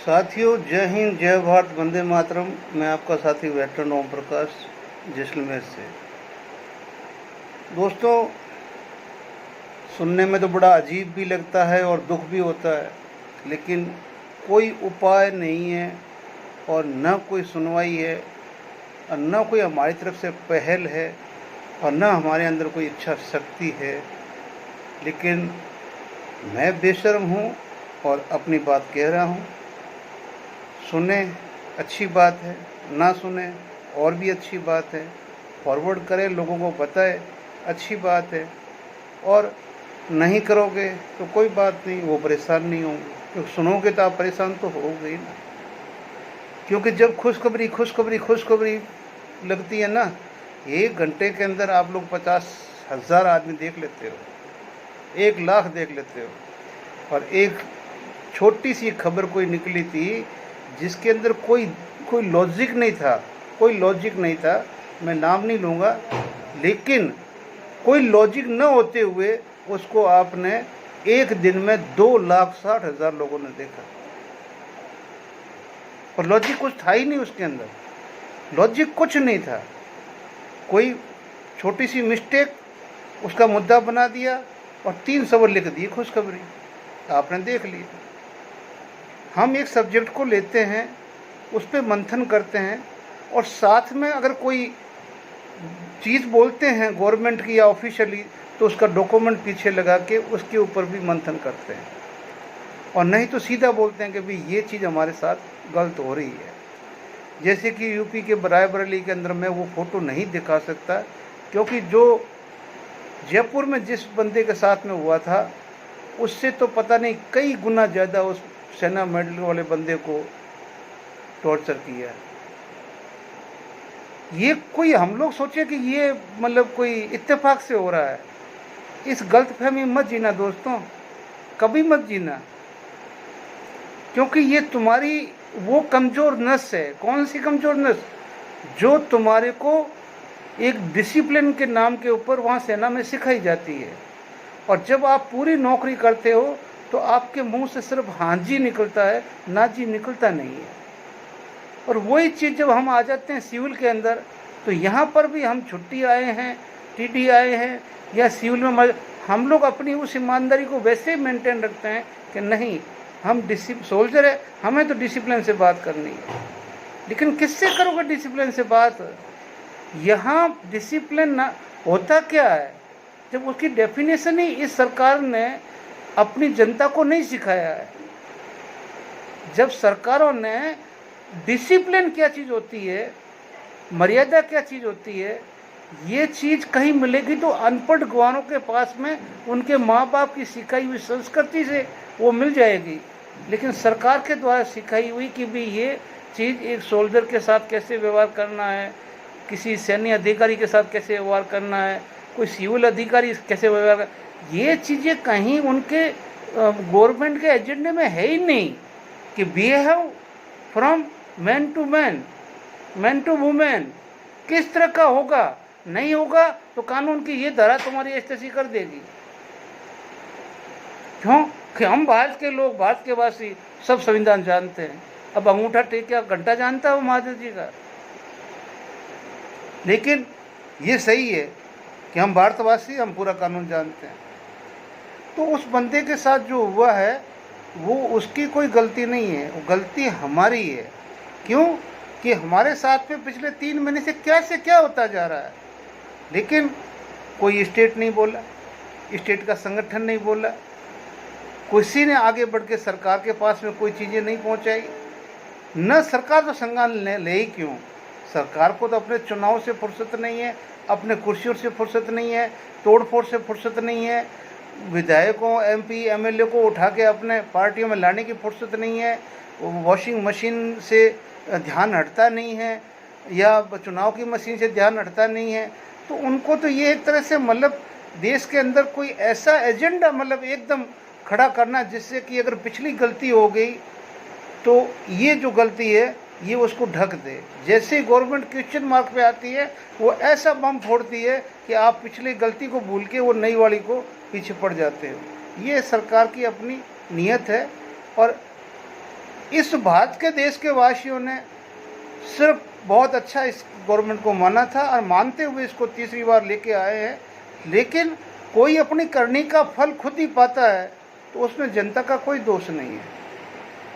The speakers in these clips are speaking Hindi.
साथियों, जय हिंद, जय भारत, वंदे मातरम। मैं आपका साथी वेटरन ओम प्रकाश, जैसलमेर से। दोस्तों, सुनने में तो बड़ा अजीब भी लगता है और दुख भी होता है, लेकिन कोई उपाय नहीं है और न कोई सुनवाई है और न कोई हमारी तरफ से पहल है और न हमारे अंदर कोई इच्छा शक्ति है। लेकिन मैं बेशर्म हूँ और अपनी बात कह रहा हूँ। सुने अच्छी बात है, ना सुने और भी अच्छी बात है। फॉरवर्ड करें, लोगों को बताए, अच्छी बात है। और नहीं करोगे तो कोई बात नहीं, वो परेशान नहीं होंगे, क्योंकि सुनोगे तो आप परेशान तो होगे ही ना। क्योंकि जब खुशखबरी लगती है ना, 1 घंटे के अंदर आप लोग 50,000 आदमी देख लेते हो, 1 लाख देख लेते हो। और एक छोटी सी खबर कोई निकली थी जिसके अंदर कोई लॉजिक नहीं था, मैं नाम नहीं लूँगा, लेकिन कोई लॉजिक न होते हुए उसको आपने एक दिन में 2,60,000 लोगों ने देखा। और लॉजिक कुछ था ही नहीं उसके अंदर, लॉजिक कुछ नहीं था। कोई छोटी सी मिस्टेक उसका मुद्दा बना दिया और 3 सवाल लिख दिए खुशखबरी, आपने देख ली। हम एक सब्जेक्ट को लेते हैं, उस पर मंथन करते हैं और साथ में अगर कोई चीज़ बोलते हैं गवर्नमेंट की या ऑफिशियली, तो उसका डॉक्यूमेंट पीछे लगा के उसके ऊपर भी मंथन करते हैं। और नहीं तो सीधा बोलते हैं कि भाई ये चीज़ हमारे साथ गलत हो रही है। जैसे कि यूपी के रायबरेली के अंदर मैं वो फ़ोटो नहीं दिखा सकता, क्योंकि जो जयपुर में जिस बंदे के साथ में हुआ था उससे तो पता नहीं कई गुना ज़्यादा उस सेना मेडल वाले बंदे को टॉर्चर किया। ये कोई हम लोग सोचे कि ये मतलब कोई इत्तेफाक से हो रहा है। इस गलतफहमी मत जीना दोस्तों, कभी मत जीना, क्योंकि ये तुम्हारी वो कमज़ोर नस है। कौन सी कमज़ोर नस? जो तुम्हारे को एक डिसिप्लिन के नाम के ऊपर वहाँ सेना में सिखाई जाती है। और जब आप पूरी नौकरी करते हो तो आपके मुंह से सिर्फ हाँ जी निकलता है, ना जी निकलता नहीं है। और वही चीज़ जब हम आ जाते हैं सिविल के अंदर, तो यहाँ पर भी हम छुट्टी आए हैं, टीटी आए हैं या सिविल में, हम लोग अपनी उस ईमानदारी को वैसे ही मेंटेन रखते हैं कि नहीं, हम सोल्जर है, हमें तो डिसिप्लिन से बात करनी है। लेकिन किससे करोगे डिसिप्लिन से बात? यहाँ डिसिप्लिन ना होता क्या है, जब उसकी डेफिनेशन ही इस सरकार ने अपनी जनता को नहीं सिखाया है। जब सरकारों ने डिसिप्लिन क्या चीज़ होती है, मर्यादा क्या चीज़ होती है, ये चीज़ कहीं मिलेगी तो अनपढ़ गवारों के पास में उनके माँ बाप की सिखाई हुई संस्कृति से वो मिल जाएगी। लेकिन सरकार के द्वारा सिखाई हुई कि भी ये चीज़ एक सोल्जर के साथ कैसे व्यवहार करना है, किसी सैन्य अधिकारी के साथ कैसे व्यवहार करना है, कोई सिविल अधिकारी कैसे व्यवहार कर, ये चीज़ें कहीं उनके गवर्नमेंट के एजेंडे में है ही नहीं कि behave from man to man, man to women किस तरह का होगा। नहीं होगा तो कानून की ये धारा तुम्हारी ऐसी कर देगी। क्यों कि हम भारत के लोग, भारत के वासी सब संविधान जानते हैं। अब अंगूठा टेक क्या घंटा जानता है महादेव जी का? लेकिन ये सही है कि हम भारतवासी, हम पूरा कानून जानते हैं। तो उस बंदे के साथ जो हुआ है वो उसकी कोई गलती नहीं है, वो गलती हमारी है। क्यों कि हमारे साथ में पिछले 3 महीने से क्या होता जा रहा है। लेकिन कोई स्टेट नहीं बोला, स्टेट का संगठन नहीं बोला, किसी ने आगे बढ़ के सरकार के पास में कोई चीज़ें नहीं पहुंचाई। न सरकार तो संज्ञान ले ही क्यों? सरकार को तो अपने चुनाव से फुर्सत नहीं है, अपने कुर्सियों से फुर्सत नहीं है, तोड़फोड़ से फुर्सत नहीं है, विधायकों, एमपी, एमएलए को उठा के अपने पार्टियों में लाने की फुर्सत नहीं है, वॉशिंग मशीन से ध्यान हटता नहीं है या चुनाव की मशीन से ध्यान हटता नहीं है। तो उनको तो ये एक तरह से मतलब देश के अंदर कोई ऐसा एजेंडा मतलब एकदम खड़ा करना जिससे कि अगर पिछली गलती हो गई तो ये जो गलती है ये उसको ढक दे। जैसे ही गवर्नमेंट क्वेश्चन मार्क पे आती है वो ऐसा बम फोड़ती है कि आप पिछली गलती को भूल के वो नई वाली को पीछे पड़ जाते हो। ये सरकार की अपनी नीयत है और इस भारत के देश के वासियों ने सिर्फ बहुत अच्छा इस गवर्नमेंट को माना था और मानते हुए इसको तीसरी बार लेके आए हैं। लेकिन कोई अपनी करनी का फल खुद ही पाता है, तो उसमें जनता का कोई दोष नहीं है।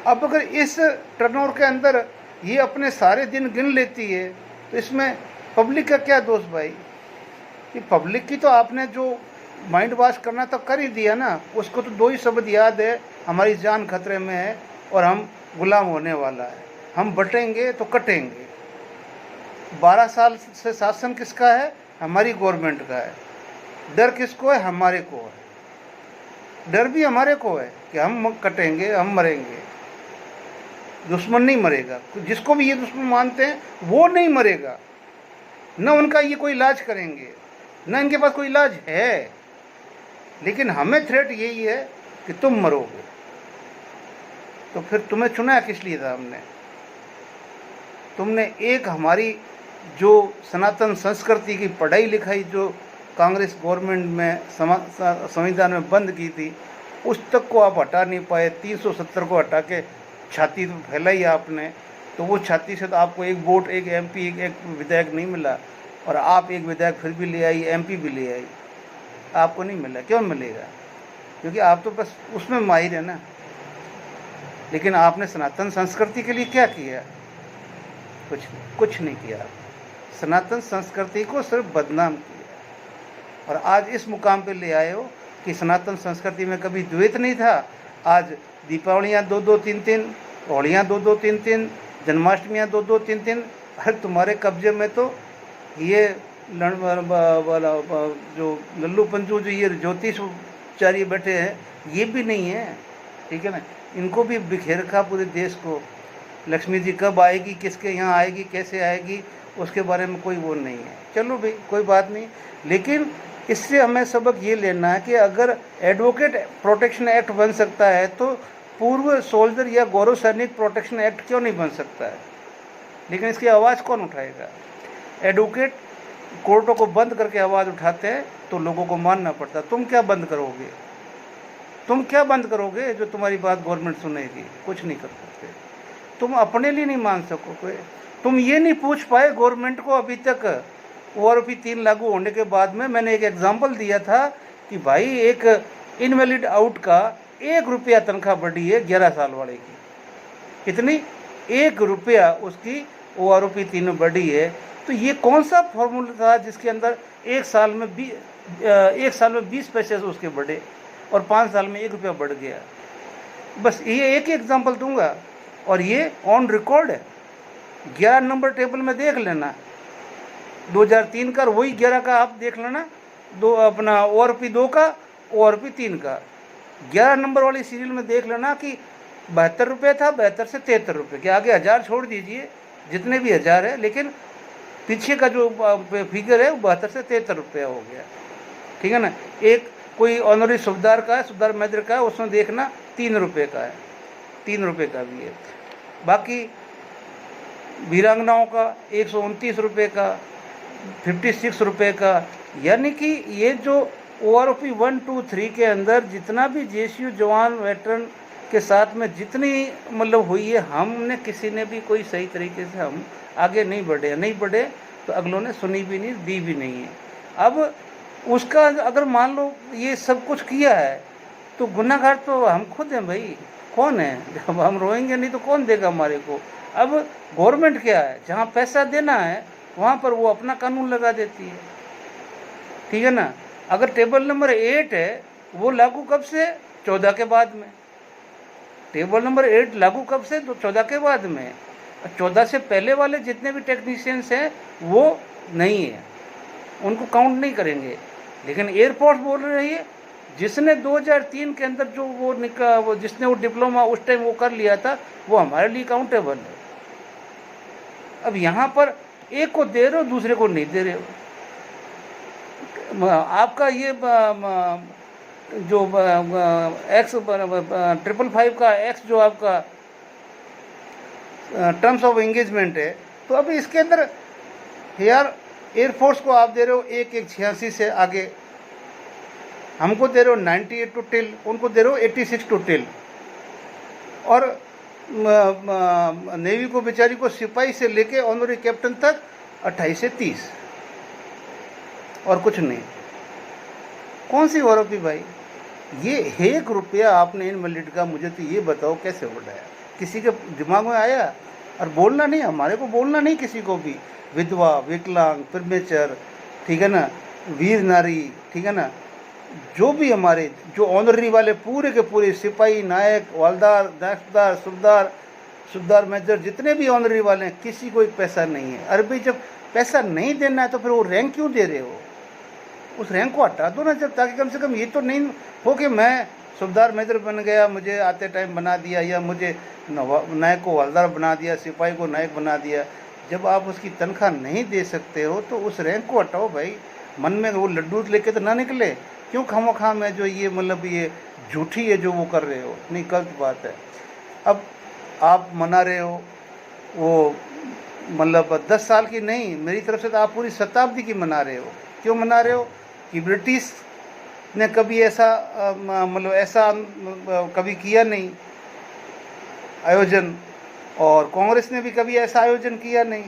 अब अगर इस टर्नओवर के अंदर ये अपने सारे दिन गिन लेती है, तो इसमें पब्लिक का क्या दोष भाई? कि पब्लिक की तो आपने जो माइंड वॉश करना तो कर ही दिया ना। उसको तो 2 ही शब्द याद है, हमारी जान खतरे में है और हम गुलाम होने वाला है, हम बटेंगे तो कटेंगे। 12 साल से शासन किसका है? हमारी गवर्नमेंट का है। डर किसको है? हमारे को है। डर भी हमारे को है कि हम कटेंगे, हम मरेंगे। दुश्मन नहीं मरेगा, जिसको भी ये दुश्मन मानते हैं वो नहीं मरेगा। न उनका ये कोई इलाज करेंगे, न इनके पास कोई इलाज है। लेकिन हमें थ्रेट यही है कि तुम मरोगे। तो फिर तुम्हें चुना किस लिए था हमने? तुमने एक हमारी जो सनातन संस्कृति की पढ़ाई लिखाई जो कांग्रेस गवर्नमेंट में संविधान में बंद की थी, उस तक को आप हटा नहीं पाए। 370 को हटा के छाती तो फैलाई आपने, तो वो छाती से तो आपको एक वोट, एक एमपी, एक विधायक नहीं मिला। और आप एक विधायक फिर भी ले आई, एमपी भी ले आई, आपको नहीं मिला। क्यों मिलेगा? क्योंकि आप तो बस उसमें माहिर है ना। लेकिन आपने सनातन संस्कृति के लिए क्या किया? कुछ नहीं किया। सनातन संस्कृति को सिर्फ बदनाम किया। और आज इस मुकाम पे ले आए हो कि सनातन संस्कृति में कभी द्वैत नहीं था। आज दीपावलियाँ 2-2, 3-3, होलियाँ 2-2, 3-3, जन्माष्टमियाँ 2-2, 3-3। अरे तुम्हारे कब्जे में तो ये वाला जो लल्लू पंजू जो ये ज्योतिषचार्य बैठे हैं, ये भी नहीं है, ठीक है ना। इनको भी बिखेर रखा पूरे देश को। लक्ष्मी जी कब आएगी, किसके यहाँ आएगी, कैसे आएगी, उसके बारे में कोई वो नहीं है। चलो भाई, कोई बात नहीं। लेकिन इससे हमें सबक ये लेना है कि अगर एडवोकेट प्रोटेक्शन एक्ट बन सकता है, तो पूर्व सोल्जर या गौरव सैनिक प्रोटेक्शन एक्ट क्यों नहीं बन सकता है? लेकिन इसकी आवाज़ कौन उठाएगा? एडवोकेट कोर्टों को बंद करके आवाज़ उठाते हैं तो लोगोगे को मानना पड़ता। तुम क्या बंद करोगे? तुम क्या बंद करोगे जो तुम्हारी बात गवर्नमेंट सुनेगी? कुछ नहीं कर सकते। तुम अपने लिए नहीं मान सकोगे। तुम ये नहीं पूछ पाए गवर्नमेंट को अभी तक। ORP 3 लागू होने के बाद में मैंने एक एग्जाम्पल दिया था कि भाई एक इनवैलिड आउट का 1 रुपया तनख्वाह बढ़ी है 11 साल वाले की। कितनी? 1 रुपया उसकी ORP 3 में बढ़ी है। तो ये कौन सा फॉर्मूला था जिसके अंदर 1 साल में 20 पैसे से उसके बढ़े और 5 साल में 1 रुपया बढ़ गया? बस ये एक ही एग्जाम्पल दूंगा और ये ऑन रिकॉर्ड है। 11 नंबर टेबल में देख लेना 2003 का, वही 11 का आप देख लेना, दो अपना ORP 2 का, ORP 3 का। 11 नंबर वाली सीरियल में देख लेना कि 72 रुपये था, 72 से 73 रुपये के आगे 1000 छोड़ दीजिए, जितने भी 1000 है, लेकिन पीछे का जो फिगर है वो 72 से 73 रुपया हो गया, ठीक है ना। एक कोई ऑनरी सूबेदार का है, सूबेदार मैदर का है, उसमें देखना 3 रुपये का है, 3 रुपये का भी है। बाकी वीरांगनाओं का 129 रुपये का, 56 रुपये का। यानी कि ये जो ORP 1, 2, 3 के अंदर जितना भी JSU जवान वेटरन के साथ में जितनी मतलब हुई है, हमने किसी ने भी कोई सही तरीके से हम आगे नहीं बढ़े तो अगलों ने सुनी भी नहीं, दी भी नहीं है। अब उसका अगर मान लो ये सब कुछ किया है तो गुनाहगार तो हम खुद हैं भाई। कौन है? जब हम रोएंगे नहीं तो कौन देगा हमारे को? अब गवर्नमेंट क्या है, जहाँ पैसा देना है वहाँ पर वो अपना कानून लगा देती है, ठीक है ना। अगर टेबल नंबर 8 है वो लागू कब से? 14 के बाद में। टेबल नंबर 8 लागू कब से? तो 14 के बाद में। 14 से पहले वाले जितने भी टेक्नीशियंस हैं वो नहीं है, उनको काउंट नहीं करेंगे। लेकिन एयरफोर्स बोल रही है जिसने 2003 के अंदर जो वो जिसने वो डिप्लोमा उस टाइम वो कर लिया था, वो हमारे लिए काउंटेबल है। अब यहाँ पर एक को दे रहे हो, दूसरे को नहीं दे रहे हो। आपका ये जो X 555 का X जो आपका टर्म्स ऑफ एंगेजमेंट है, तो अभी इसके अंदर यार एयरफोर्स को आप दे रहे हो 1186 से आगे, हमको दे रहे हो 98 टू टिल, उनको दे रहे हो 86 टू टिल। और नेवी को बेचारी को सिपाही से लेके ऑनरी कैप्टन तक 28 से 30 और कुछ नहीं। कौन सी औरत भाई? ये 1 रुपया आपने इनवैलिड का, मुझे तो ये बताओ कैसे बढ़ाया? किसी के दिमाग में आया? और बोलना नहीं, हमारे को बोलना नहीं किसी को भी। विधवा, विकलांग, प्रीमेचर, ठीक है ना, वीर नारी, ठीक है ना, जो भी हमारे जो ऑनरी वाले पूरे के पूरे सिपाही, नायक, हवलदार, दस्तार, सुबेदार, मेजर, जितने भी ऑनरी वाले हैं, किसी को एक पैसा नहीं है। अरे भाई, जब पैसा नहीं देना है तो फिर वो रैंक क्यों दे रहे हो? उस रैंक को हटा दो ना जब, ताकि कम से कम ये तो नहीं हो कि मैं सुबेदार मेजर बन गया, मुझे आते टाइम बना दिया, या मुझे नायक को हवलदार बना दिया, सिपाही को नायक बना दिया। जब आप उसकी तनख्वाह नहीं दे सकते हो तो उस रैंक को हटाओ भाई। मन में वो लड्डू लेके तो ना निकले। क्यों खामोखा में जो ये मतलब ये झूठी है जो वो कर रहे हो? नहीं, गलत बात है। अब आप मना रहे हो वो मतलब 10 साल की नहीं, मेरी तरफ से तो आप पूरी शताब्दी की मना रहे हो। क्यों मना रहे हो? कि ब्रिटिश ने कभी ऐसा मतलब ऐसा कभी किया नहीं आयोजन, और कांग्रेस ने भी कभी ऐसा आयोजन किया नहीं,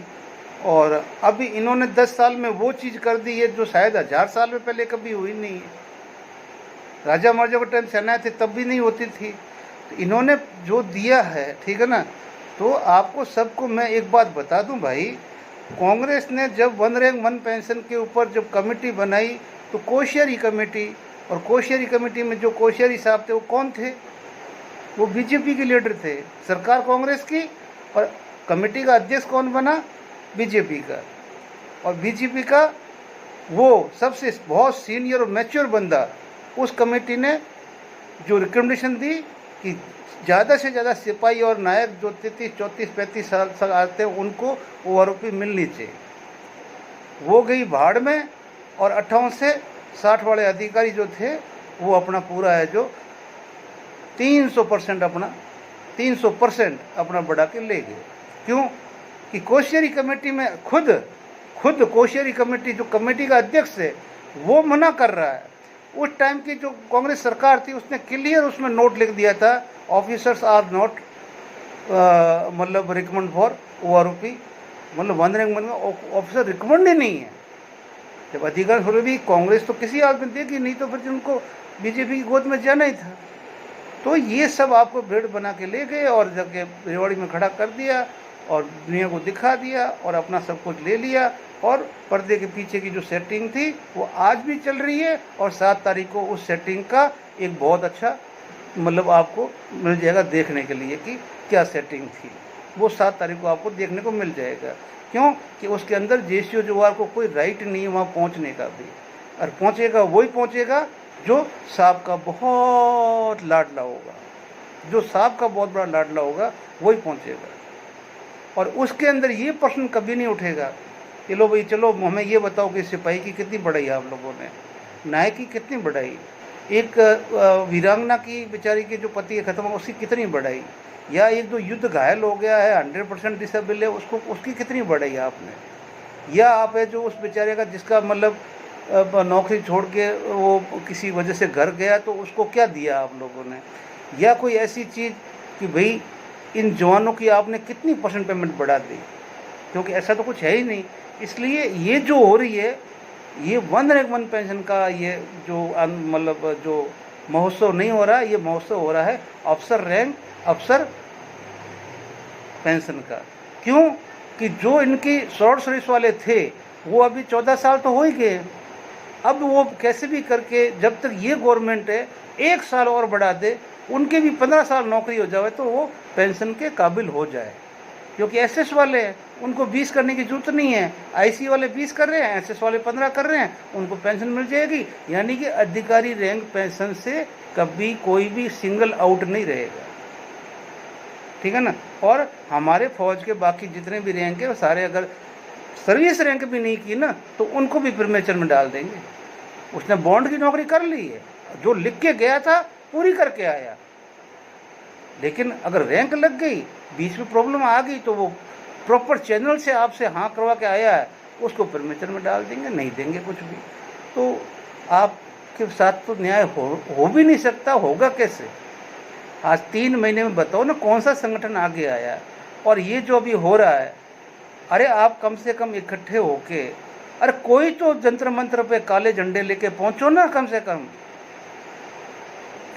और अभी इन्होंने 10 साल में वो चीज़ कर दी है जो शायद 1000 साल में पहले कभी हुई नहीं है। राजा महाराजा के टाइम सेनाएं थी तब भी नहीं होती थी। तो इन्होंने जो दिया है, ठीक है ना, तो आपको सबको मैं एक बात बता दूं भाई, कांग्रेस ने जब 1 रैंक 1 पेंशन के ऊपर जब कमेटी बनाई तो कोश्यारी कमेटी, और कोश्यारी कमेटी में जो कोश्यारी साहब थे वो कौन थे? वो बीजेपी के लीडर थे, सरकार कांग्रेस की, और कमेटी का अध्यक्ष कौन बना? बीजेपी का। और बीजेपी का वो सबसे बहुत सीनियर और मैच्योर बंदा, उस कमेटी ने जो रिकमेंडेशन दी कि ज़्यादा से ज़्यादा सिपाही और नायक जो 33, 34, 35 साल आते हैं उनको वो आरोपी मिलनी चाहिए, वो गई भाड़ में। और 58 से 60 वाले अधिकारी जो थे वो अपना पूरा है जो 300% अपना बढ़ा के ले गए। क्यों? कि कोश्यारी कमेटी में खुद कोश्यारी कमेटी जो कमेटी का अध्यक्ष है वो मना कर रहा है। उस टाइम की जो कांग्रेस सरकार थी उसने क्लियर उसमें नोट लिख दिया था, ऑफिसर्स आर नॉट मतलब रिकमेंड फॉर ओ आरोपी, मतलब 1 रैंक 1 ऑफिसर रिकमेंड ही नहीं है। जब अधिकार हो भी कांग्रेस तो किसी हाल में देगी नहीं, तो फिर उनको बीजेपी की गोद में जाना ही था। तो ये सब आपको भेड़ बना के ले गए और जाके रेवाड़ी में खड़ा कर दिया और दुनिया को दिखा दिया और अपना सब कुछ ले लिया। और पर्दे के पीछे की जो सेटिंग थी वो आज भी चल रही है, और 7 तारीख को उस सेटिंग का एक बहुत अच्छा मतलब आपको मिल जाएगा देखने के लिए कि क्या सेटिंग थी। वो 7 तारीख को आपको देखने को मिल जाएगा। क्यों? कि उसके अंदर जेसीओ जोहार को कोई राइट नहीं है वहाँ पहुँचने का भी, और पहुँचेगा वही पहुँचेगा जो साहब का बहुत लाडला होगा, जो साहब का बहुत बड़ा लाडला होगा वही पहुँचेगा। और उसके अंदर ये प्रश्न कभी नहीं उठेगा कि लो भाई चलो हमें ये बताओ कि सिपाही की कितनी बढ़ाई आप लोगों ने, नायक की कितनी बढ़ाई, एक वीरांगना की बेचारी के जो पति खत्म हो उसकी कितनी बढ़ाई, या एक जो युद्ध घायल हो गया है 100% डिसेबल है उसको उसकी कितनी बढ़ाई आपने, या आप है जो उस बेचारे का जिसका मतलब नौकरी छोड़ के वो किसी वजह से घर गया तो उसको क्या दिया आप लोगों ने, या कोई ऐसी चीज़ कि भाई इन जवानों की आपने कितनी % पेमेंट बढ़ा दी, क्योंकि ऐसा तो कुछ है ही नहीं। इसलिए ये जो हो रही है ये 1 रैंक 1 पेंशन का ये जो मतलब जो महोत्सव नहीं हो रहा है, ये महोत्सव हो रहा है अफसर पेंशन का। क्यों? कि जो इनकी शॉर्ट सर्विस वाले थे वो अभी 14 साल तो हो ही गए, अब वो कैसे भी करके जब तक ये गवर्नमेंट है 1 साल और बढ़ा दे, उनके भी 15 साल नौकरी हो जाए तो वो पेंशन के काबिल हो जाए। क्योंकि एसएस वाले हैं उनको 20 करने की जरूरत नहीं है, आईसी वाले 20 कर रहे हैं, एसएस वाले 15 कर रहे हैं, उनको पेंशन मिल जाएगी। यानी कि अधिकारी रैंक पेंशन से कभी कोई भी सिंगल आउट नहीं रहेगा, ठीक है ना। और हमारे फौज के बाकी जितने भी रैंक है वो सारे अगर सर्विस रैंक भी नहीं की ना तो उनको भी प्रीमेचर में डाल देंगे। उसने बॉन्ड की नौकरी कर ली है, जो लिख के गया था पूरी करके आया, लेकिन अगर रैंक लग गई बीच में प्रॉब्लम आ गई तो वो प्रॉपर चैनल से आपसे हाँ करवा के आया है उसको प्रीमेचर में डाल देंगे, नहीं देंगे कुछ भी। तो आपके साथ तो न्याय हो भी नहीं सकता, होगा कैसे? आज 3 महीने में बताओ ना कौन सा संगठन आगे आया। और ये जो अभी हो रहा है, अरे आप कम से कम इकट्ठे होके, अरे कोई तो जंतर मंत्र पे काले झंडे लेके पहुंचो ना, कम से कम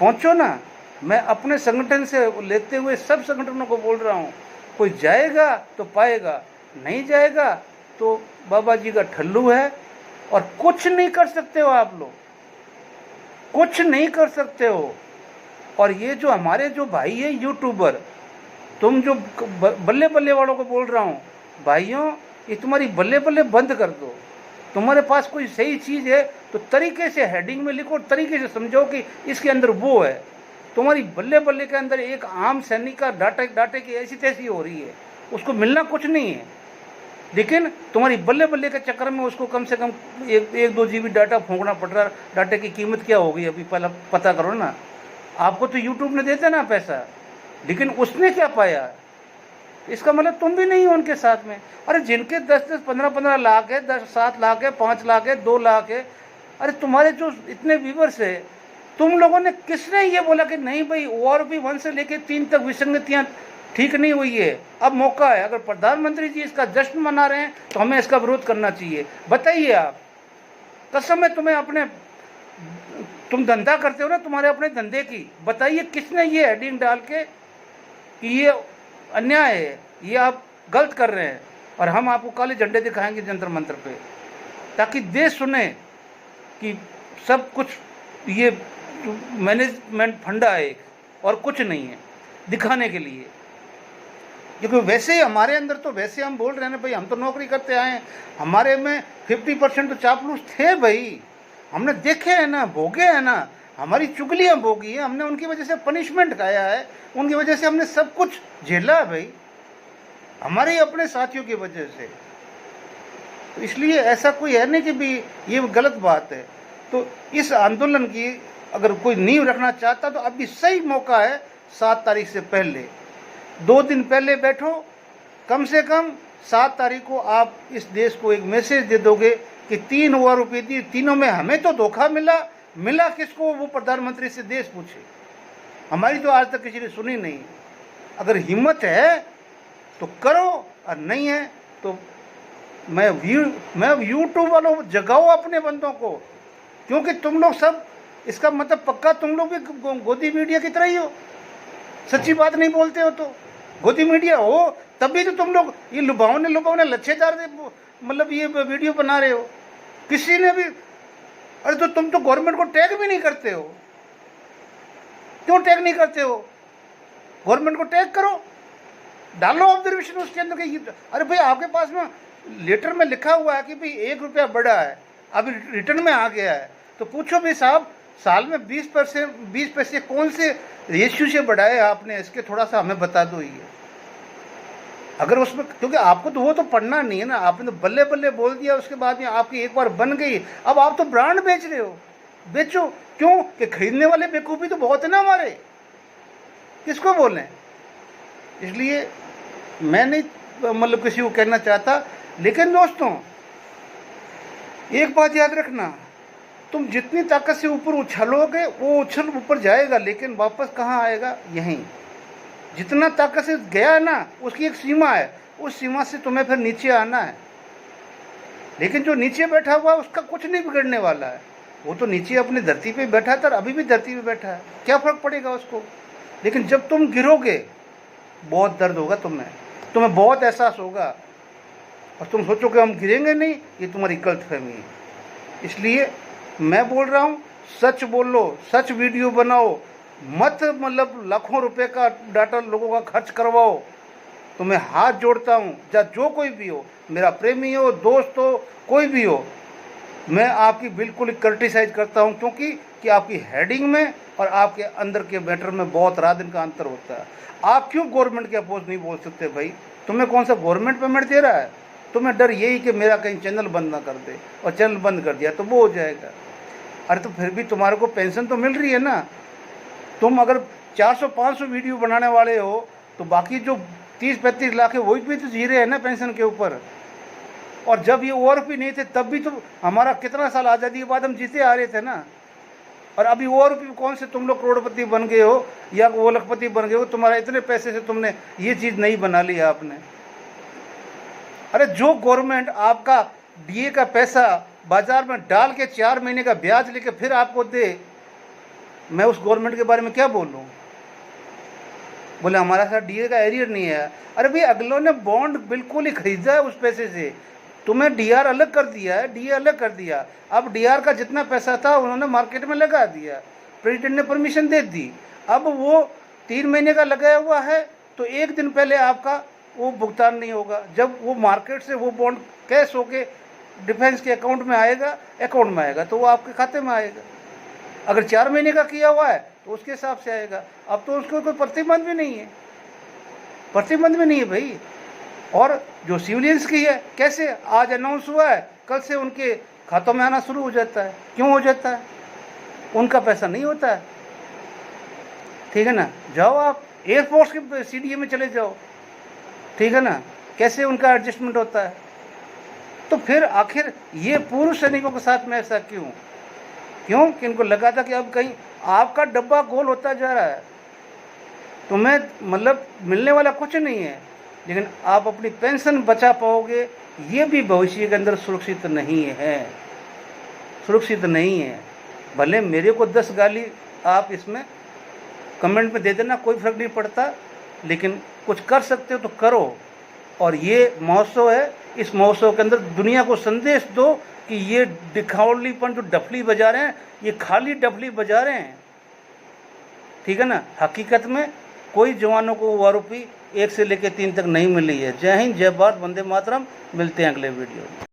पहुंचो ना। मैं अपने संगठन से लेते हुए सब संगठनों को बोल रहा हूं, कोई जाएगा तो पाएगा, नहीं जाएगा तो बाबा जी का ठल्लू है। और कुछ नहीं कर सकते हो आप लोग, कुछ नहीं कर सकते हो। और ये जो हमारे जो भाई है यूट्यूबर, तुम जो बल्ले बल्ले वालों को बोल रहा हूँ, भाइयों ये तुम्हारी बल्ले बल्ले बंद कर दो। तुम्हारे पास कोई सही चीज़ है तो तरीके से हेडिंग में लिखो, तरीके से समझो कि इसके अंदर वो है। तुम्हारी बल्ले बल्ले के अंदर एक आम सैनिक का डाटे की ऐसी तैसी हो रही है, उसको मिलना कुछ नहीं है। लेकिन तुम्हारी बल्ले बल्ले के चक्कर में उसको कम से कम 1-2 GB डाटा फूंकना पड़ रहा है। डाटे की कीमत क्या होगी अभी पहले पता करो ना। आपको तो यूट्यूब ने देते ना पैसा, लेकिन उसने क्या पाया? इसका मतलब तुम भी नहीं हो उनके साथ में। अरे जिनके 10-10, 15-15 लाख है, 10-7 लाख है, 5 लाख है, 2 लाख है, अरे तुम्हारे जो इतने व्यूवर्स है, तुम लोगों ने किसने ये बोला कि नहीं भाई और भी 1 से लेके 3 तक विसंगतियां ठीक नहीं हुई है, अब मौका है। अगर प्रधानमंत्री जी इसका जश्न मना रहे हैं तो हमें इसका विरोध करना चाहिए। बताइए आप, कसम है तुम्हें, अपने तुम धंधा करते हो ना, तुम्हारे अपने धंधे की, बताइए किसने ये हेडिंग डाल के कि ये अन्याय है, ये आप गलत कर रहे हैं, और हम आपको काले झंडे दिखाएंगे जंतर मंत्र पे, ताकि देश सुने कि सब कुछ ये मैनेजमेंट फंडा है और कुछ नहीं है, दिखाने के लिए। क्योंकि वैसे ही हमारे अंदर तो वैसे हम बोल रहे हैं ना भाई, हम तो नौकरी करते आए हैं, हमारे में 50% तो चापलूस थे भाई, हमने देखे हैं ना, भोगे हैं ना, हमारी चुगलियां भोगी है हमने, उनकी वजह से पनिशमेंट खाया है, उनकी वजह से हमने सब कुछ झेला है भाई, हमारे ही अपने साथियों की वजह से। तो इसलिए ऐसा कोई है नहीं कि भी ये गलत बात है। तो इस आंदोलन की अगर कोई नींव रखना चाहता तो अभी सही मौका है, 7 तारीख से पहले, 2 दिन पहले बैठो, कम से कम 7 तारीख को आप इस देश को एक मैसेज दे दोगे कि 3,000 रुपये दिए, तीनों में हमें तो धोखा मिला किसको, वो प्रधानमंत्री से देश पूछे, हमारी तो आज तक किसी ने सुनी नहीं। अगर हिम्मत है तो करो, और नहीं है तो मैं यूट्यूब वालों जगाओ अपने बंदों को, क्योंकि तुम लोग सब, इसका मतलब पक्का तुम लोग भी गोदी मीडिया की तरह ही हो, सच्ची बात नहीं बोलते हो तो गोदी मीडिया हो, तभी तो तुम लोग ये लुभावने लच्छेदार मतलब ये वीडियो बना रहे हो। किसी ने भी, अरे तो तुम तो गवर्नमेंट को टैग भी नहीं करते हो, क्यों टैग नहीं करते हो? गवर्नमेंट को टैग करो, डालो ऑब्जर्वेशन उसके अंदर कि अरे भाई आपके पास में लेटर में लिखा हुआ है कि भाई 1 रुपया बढ़ा है, अभी रिटर्न में आ गया है, तो पूछो भाई साहब साल में 20 पैसे कौन से रेशियो से बढ़ाए आपने, इसके थोड़ा सा हमें बता दो ये। अगर उसमें, क्योंकि आपको तो वो तो पढ़ना नहीं है ना, आपने तो बल्ले बल्ले बोल दिया, उसके बाद में आपकी एक बार बन गई, अब आप तो ब्रांड बेच रहे हो, बेचो, क्यों कि खरीदने वाले बेवकूफ़ी तो बहुत है ना हमारे, किसको बोलें। इसलिए मैं नहीं मतलब किसी को कहना चाहता, लेकिन दोस्तों एक बात याद रखना, तुम जितनी ताकत से ऊपर उछलोगे वो उछल ऊपर जाएगा, लेकिन वापस कहाँ आएगा? यहीं। जितना ताकत से गया है ना, उसकी एक सीमा है, उस सीमा से तुम्हें फिर नीचे आना है। लेकिन जो नीचे बैठा हुआ है उसका कुछ नहीं बिगड़ने वाला है, वो तो नीचे अपनी धरती पे बैठा था और अभी भी धरती पे बैठा है, क्या फ़र्क पड़ेगा उसको। लेकिन जब तुम गिरोगे बहुत दर्द होगा, तुम्हें बहुत एहसास होगा, और तुम सोचोगे हम गिरेंगे नहीं, ये तुम्हारी गलतफहमी है। इसलिए मैं बोल रहा हूँ, सच बोलो, सच वीडियो बनाओ, मत मतलब लाखों रुपए का डाटा लोगों का खर्च करवाओ। तो मैं हाथ जोड़ता हूँ, जो कोई भी हो, मेरा प्रेमी हो, दोस्त हो, कोई भी हो, मैं आपकी बिल्कुल क्रिटिसाइज करता हूँ, क्योंकि कि आपकी हेडिंग में और आपके अंदर के मैटर में बहुत रात दिन का अंतर होता है। आप क्यों गवर्नमेंट के अपोज नहीं बोल सकते भाई? तुम्हें कौन सा गवर्नमेंट पेमेंट दे रहा है? तुम्हें डर यही कि मेरा कहीं चैनल बंद ना कर दे, और चैनल बंद कर दिया तो वो हो जाएगा। अरे तो फिर भी तुम्हारे को पेंशन तो मिल रही है ना। तुम अगर 400-500 वीडियो बनाने वाले हो तो बाकी जो 30-35 लाख है वही भी तो जी रहे हैं ना पेंशन के ऊपर। और जब ये ओआरपी नहीं थे तब भी तो हमारा कितना साल आज़ादी के बाद हम जीते आ रहे थे ना। और अभी वो रुपये कौन से तुम लोग करोड़पति बन गए हो या वो लखपति बन गए हो, तुम्हारा इतने पैसे से तुमने ये चीज़ नहीं बना ली आपने। अरे जो गवर्नमेंट आपका डीए का पैसा बाजार में डाल के 4 महीने का ब्याज लेके फिर आपको दे, मैं उस गवर्नमेंट के बारे में क्या बोलूं? बोले हमारा साथ डीए का एरियर नहीं है। अरे भाई अगलों ने बॉन्ड बिल्कुल ही खरीदा है उस पैसे से, तुम्हें डीआर अलग कर दिया है, डीए अलग कर दिया। अब डीआर का जितना पैसा था उन्होंने मार्केट में लगा दिया, प्रेसिडेंट ने परमिशन दे दी। अब वो 3 महीने का लगाया हुआ है तो 1 दिन पहले आपका वो भुगतान नहीं होगा। जब वो मार्केट से वो बॉन्ड कैश होके डिफेंस के अकाउंट में आएगा तो वो आपके खाते में आएगा। अगर 4 महीने का किया हुआ है तो उसके हिसाब से आएगा। अब तो उसको कोई प्रतिबंध भी नहीं है, प्रतिबंध भी नहीं है भाई। और जो सिविलियंस की है, कैसे आज अनाउंस हुआ है, कल से उनके खातों में आना शुरू हो जाता है। क्यों हो जाता है? उनका पैसा नहीं होता है, ठीक है ना। जाओ आप एयरफोर्स के सीडीए में चले जाओ, ठीक है ना, कैसे उनका एडजस्टमेंट होता है। तो फिर आखिर ये पूर्व सैनिकों के साथ में ऐसा क्यों कि इनको लगा था कि अब कहीं आपका डब्बा गोल होता जा रहा है, तुम्हें मतलब मिलने वाला कुछ नहीं है, लेकिन आप अपनी पेंशन बचा पाओगे ये भी भविष्य के अंदर सुरक्षित नहीं है, सुरक्षित नहीं है। भले मेरे को 10 गाली आप इसमें कमेंट में दे देना, कोई फर्क नहीं पड़ता, लेकिन कुछ कर सकते हो तो करो। और ये महोत्सव है, इस महोत्सव के अंदर दुनिया को संदेश दो कि ये दिखावलीपन जो डफली बजा रहे हैं ये खाली डफली बजा रहे हैं, ठीक है ना। हकीकत में कोई जवानों को वो आरोपी 1 से लेकर 3 तक नहीं मिली है। जय हिंद, जय भारत, वंदे मातरम। मिलते हैं अगले वीडियो में।